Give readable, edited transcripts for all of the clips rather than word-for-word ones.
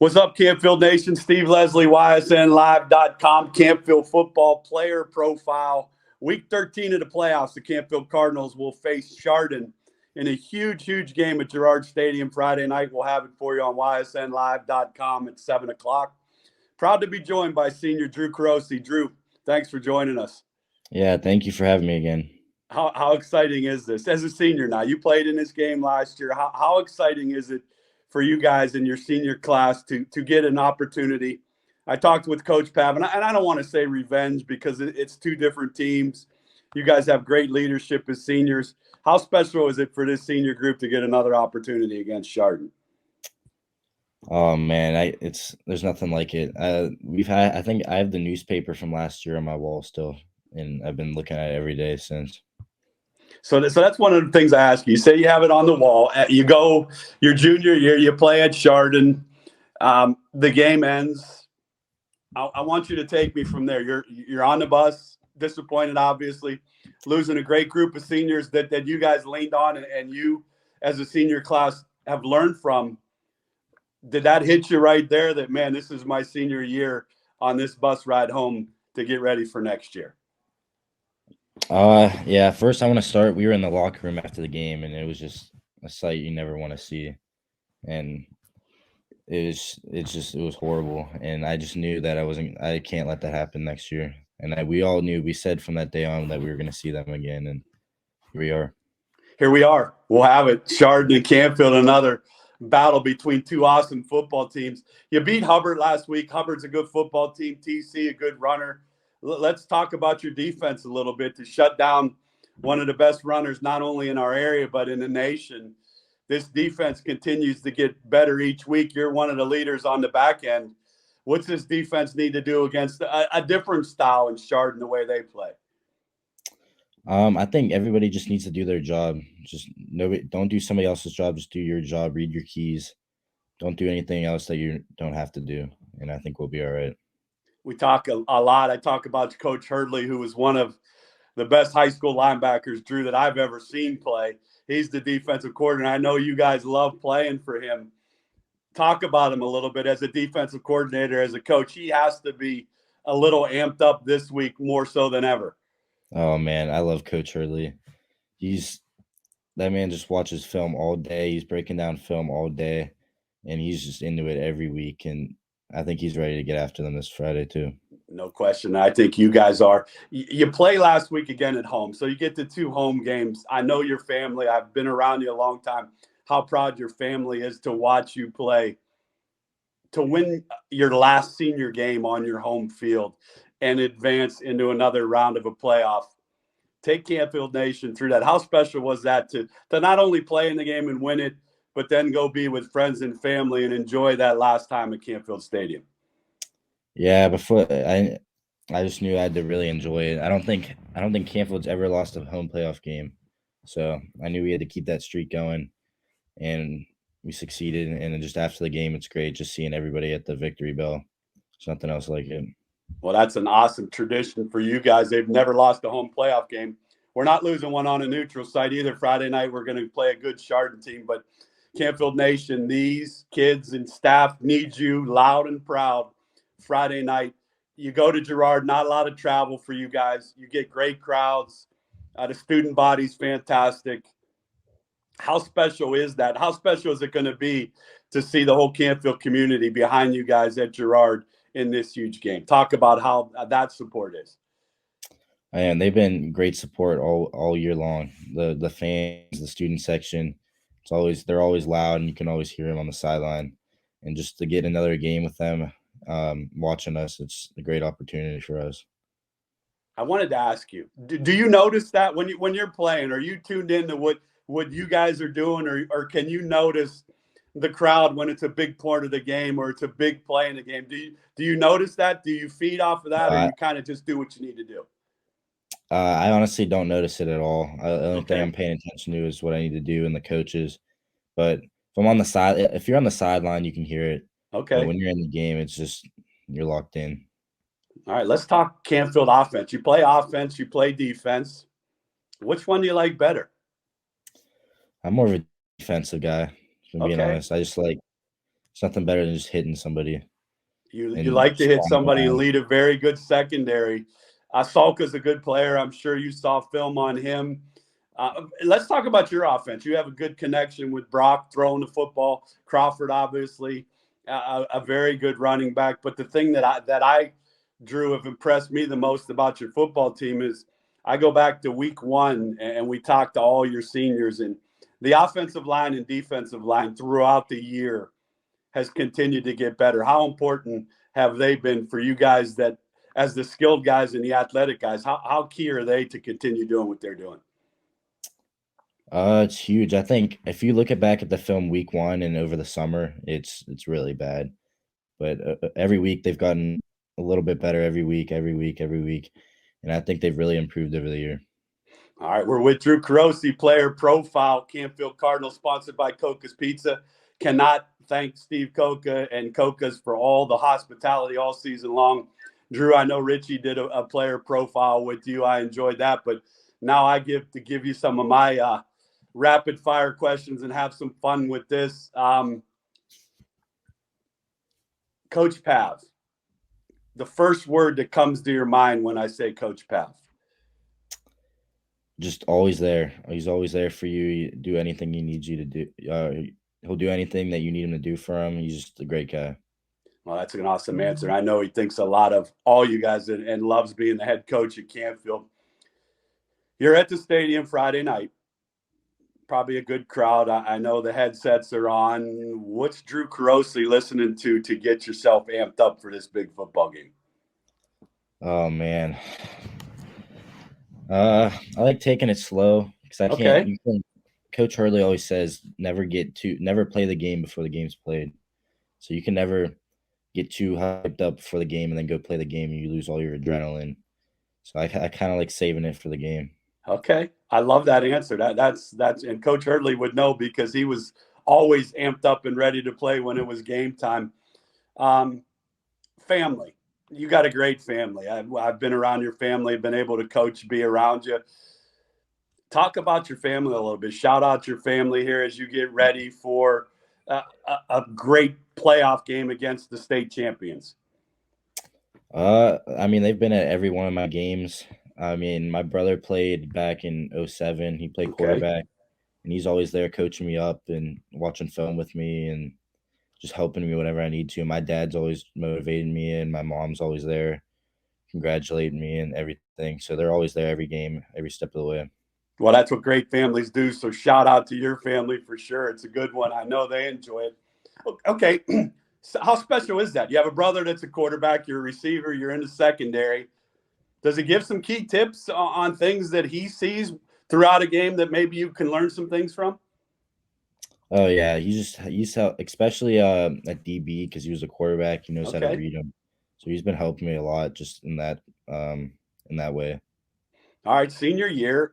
What's up, Campfield Nation? Steve Leslie, YSNLive.com, Campfield football player profile. Week 13 of the playoffs, the Canfield Cardinals will face Chardon in a huge game at Girard Stadium Friday night. We'll have it for you on YSNLive.com at 7 o'clock. Proud to be joined by senior Drew Carroce. Drew, thanks for joining us. Yeah, thank you for having me again. How exciting is this? As a senior now, you played in this game last year. How exciting is it for you guys in your senior class to get an opportunity? I talked with Coach Pav, and I don't want to say revenge because it's two different teams. You guys have great leadership as seniors. How special is it for this senior group to get another opportunity against Chardon? Oh man, there's nothing like it. I think I have the newspaper from last year on my wall still, and I've been looking at it every day since. So that's one of the things I ask you. You say you have it on the wall. You go your junior year, you play at Chardon. The game ends. I want you to take me from there. You're on the bus, disappointed, obviously, losing a great group of seniors that you guys leaned on and you, as a senior class, have learned from. Did that hit you right there that, man, this is my senior year on this bus ride home to get ready for next year? Yeah, first I want to start. We were in the locker room after the game, and it was just a sight you never want to see. And it was horrible. And I just knew that I can't let that happen next year. And we all knew, we said from that day on that we were going to see them again. And here we are. Here we are. We'll have it. Chardon and Campfield, another battle between two awesome football teams. You beat Hubbard last week. Hubbard's a good football team. TC, a good runner. Let's talk about your defense a little bit to shut down one of the best runners, not only in our area, but in the nation. This defense continues to get better each week. You're one of the leaders on the back end. What's this defense need to do against a different style in Chardon, the way they play? I think everybody just needs to do their job. Don't do somebody else's job. Just do your job. Read your keys. Don't do anything else that you don't have to do. And I think we'll be all right. We talk a lot. I talk about Coach Hurdley, who was one of the best high school linebackers, Drew, that I've ever seen play. He's the defensive coordinator. I know you guys love playing for him. Talk about him a little bit as a defensive coordinator, as a coach. He has to be a little amped up this week more so than ever. Oh, man, I love Coach Hurdley. That man just watches film all day. He's breaking down film all day, and he's just into it every week. And I think he's ready to get after them this Friday too. No question. I think you guys are. You play last week again at home, so you get the two home games. I know your family. I've been around you a long time. How proud your family is to watch you play, to win your last senior game on your home field and advance into another round of a playoff. Take Canfield Nation through that. How special was that to not only play in the game and win it, but then go be with friends and family and enjoy that last time at Campfield Stadium? Yeah, before I just knew I had to really enjoy it. I don't think Canfield's ever lost a home playoff game, so I knew we had to keep that streak going, and we succeeded. And just after the game, it's great just seeing everybody at the victory bell. There's nothing else like it. Well, that's an awesome tradition for you guys. They've never lost a home playoff game. We're not losing one on a neutral site either. Friday night, we're going to play a good Chardon team, but Canfield Nation, these kids and staff need you loud and proud Friday night. You go to Girard, not a lot of travel for you guys. You get great crowds. The student body's fantastic. How special is that? How special is it going to be to see the whole Canfield community behind you guys at Girard in this huge game? Talk about how that support is. And they've been great support all year long. The fans, the student section, they're always loud, and you can always hear them on the sideline. And just to get another game with them, watching us, it's a great opportunity for us. I wanted to ask you, do you notice that when you're playing? Are you tuned into what you guys are doing, or can you notice the crowd when it's a big part of the game or it's a big play in the game? Do you notice that? Do you feed off of that, or you kind of just do what you need to do? I honestly don't notice it at all. The only thing I'm paying attention to is what I need to do and the coaches. But if you're on the sideline, you can hear it. Okay. But when you're in the game, it's just you're locked in. All right, let's talk Campfield offense. You play offense, you play defense. Which one do you like better? I'm more of a defensive guy, if I'm being honest. I just like It's nothing better than just hitting somebody. You And like to just hit on the somebody and ground. lead a very good secondary. Salka's a good player. I'm sure you saw film on him. Let's talk about your offense. You have a good connection with Brock throwing the football. Crawford, obviously, a very good running back. But the thing that I Drew, have impressed me the most about your football team is I go back to week 1 and we talked to all your seniors, and the offensive line and defensive line throughout the year has continued to get better. How important have they been for you guys, that as the skilled guys and the athletic guys, how key are they to continue doing what they're doing? It's huge. I think if you look back at the film week 1 and over the summer, it's really bad. But every week they've gotten a little bit better every week, and I think they've really improved over the year. All right, we're with Drew Carroce, player profile, Canfield Cardinals, sponsored by Cocca's Pizza. Cannot thank Steve Cocca and Cocca's for all the hospitality all season long. Drew, I know Richie did a player profile with you. I enjoyed that, but now I give you some of my rapid fire questions and have some fun with this. Coach Pav, the first word that comes to your mind when I say Coach Pav. Just always there. He's always there for you. You do anything he needs you to do. He'll do anything that you need him to do for him. He's just a great guy. Well, that's an awesome answer. I know he thinks a lot of all you guys and loves being the head coach at Campfield. You're at the stadium Friday night. Probably a good crowd. I know the headsets are on. What's Drew Carroce listening to get yourself amped up for this big football game? Oh man. I like taking it slow because I can't. Okay. Coach Hurley always says never play the game before the game's played. So you can never get too hyped up for the game and then go play the game and you lose all your adrenaline. So I kind of like saving it for the game. Okay. I love that answer. That's and Coach Hurley would know because he was always amped up and ready to play when it was game time. Family. You got a great family. I've been around your family, been able to coach, be around you. Talk about your family a little bit. Shout out your family here as you get ready for a great playoff game against the state champions. I mean, they've been at every one of my games. I mean, my brother played back in 07. He played quarterback, and he's always there coaching me up and watching film with me and just helping me whenever I need to. My dad's always motivating me, and my mom's always there congratulating me and everything. So they're always there every game, every step of the way. Well, that's what great families do. So shout out to your family for sure. It's a good one. I know they enjoy it. Okay. So how special is that? You have a brother that's a quarterback, you're a receiver, you're in the secondary. Does he give some key tips on things that he sees throughout a game that maybe you can learn some things from? Oh yeah, he's especially at DB because he was a quarterback. He knows how to read him, so he's been helping me a lot just in that way. All right, senior year,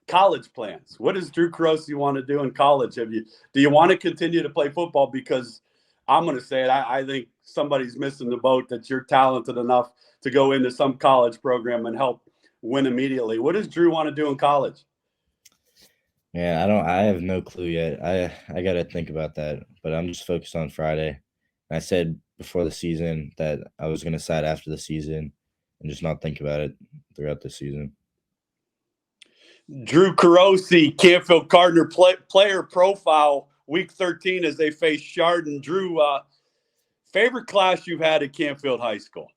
college plans. What does Drew Carroce want to do in college? Do you want to continue to play football? Because I'm going to say it. I think somebody's missing the boat that you're talented enough to go into some college program and help win immediately. What does Drew want to do in college? Man, I have no clue yet. I got to think about that, but I'm just focused on Friday. I said before the season that I was going to decide after the season and just not think about it throughout the season. Drew Carroce, Canfield Cardinals player profile, week 13 as they face Chardon. Drew, favorite class you've had at Campfield High School?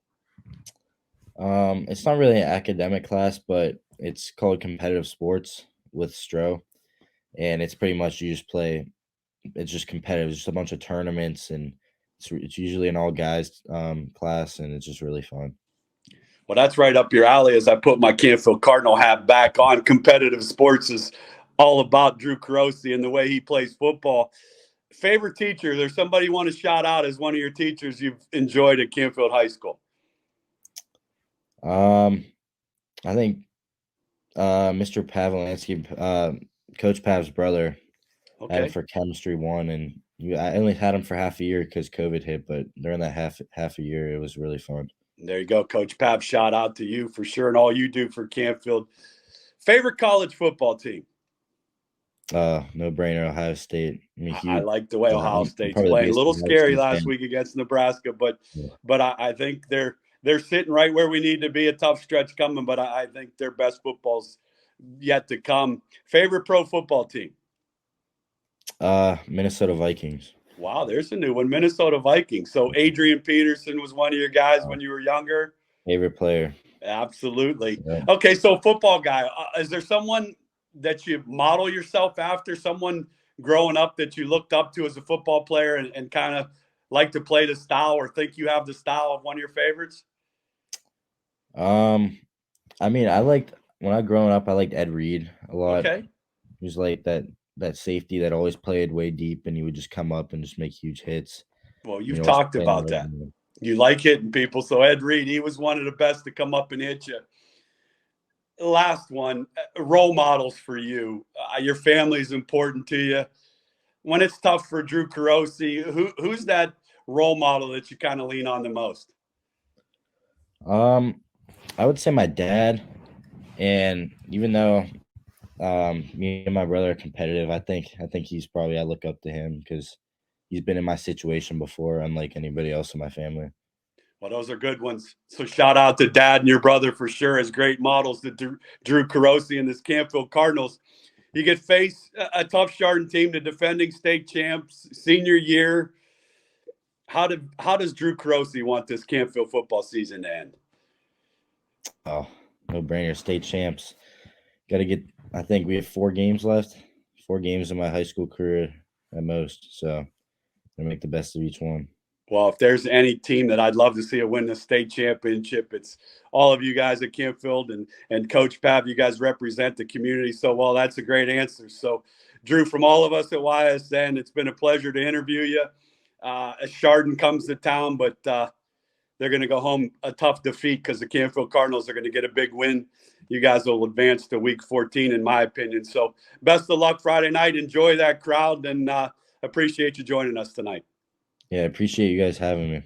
It's not really an academic class, but it's called competitive sports with Stro, and it's pretty much you just play. It's just competitive. It's just a bunch of tournaments, and it's usually an all guys class, and it's just really fun. Well, that's right up your alley as I put my Canfield Cardinal hat back on. Competitive sports is all about Drew Carroce and the way he plays football. Favorite teacher? There's somebody you want to shout out as one of your teachers you've enjoyed at Canfield High School? I think Mr. Pavlansky, Coach Pav's brother, had him for chemistry 1, and I only had him for half a year because COVID hit, but during that half a year, it was really fun. There you go, Coach Pav. Shout out to you for sure and all you do for Campfield. Favorite college football team? No brainer, Ohio State. I mean, I like the way Ohio I'm State's probably the playing. A biggest little Ohio scary State last fan. week against Nebraska, but Yeah. I think they're sitting right where we need to be. A tough stretch coming, but I think their best football's yet to come. Favorite pro football team? Minnesota Vikings. Wow, there's a new one, Minnesota Vikings. So Adrian Peterson was one of your guys when you were younger. Favorite player. Absolutely. Yeah. Okay, so football guy. Is there someone that you model yourself after? Someone growing up that you looked up to as a football player and kind of like to play the style or think you have the style of one of your favorites? I mean, I liked when I growing up, I liked Ed Reed a lot. Okay. He was like that safety that always played way deep, and he would just come up and just make huge hits. Well, You you've know, always talked playing the about right that. game. You like hitting people. So Ed Reed, he was one of the best to come up and hit you. Last one, role models for you. Your family's important to you. When it's tough for Drew Carroce, who's that role model that you kind of lean on the most? Um, I would say my dad, and even though me and my brother are competitive, I think he's probably I look up to him because he's been in my situation before, unlike anybody else in my family. Well, those are good ones. So shout out to Dad and your brother for sure as great models to Drew Carroce and this Canfield Cardinals. You get face a tough Chardon team, the defending state champs, senior year. How does Drew Carroce want this Campfield football season to end? Oh, no brainer, state champs. Got to get. I think we have 4 games left. 4 games in my high school career at most. So I make the best of each one. Well, if there's any team that I'd love to see a win the state championship, it's all of you guys at Campfield and Coach Pav. You guys represent the community so well. That's a great answer. So, Drew, from all of us at YSN, it's been a pleasure to interview you. Chardon comes to town, but they're going to go home a tough defeat because the Canfield Cardinals are going to get a big win. You guys will advance to Week 14, in my opinion. So, best of luck Friday night. Enjoy that crowd, and appreciate you joining us tonight. Yeah, I appreciate you guys having me.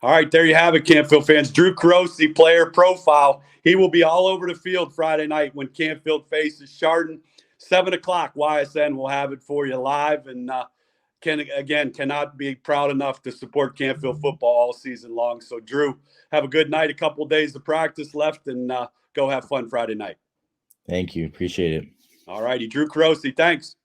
All right, there you have it, Campfield fans. Drew Carroce, player profile. He will be all over the field Friday night when Campfield faces Chardon. 7 o'clock, YSN will have it for you live. And cannot be proud enough to support Campfield football all season long. So, Drew, have a good night. A couple of days of practice left, and go have fun Friday night. Thank you. Appreciate it. All righty, Drew Carroce, thanks.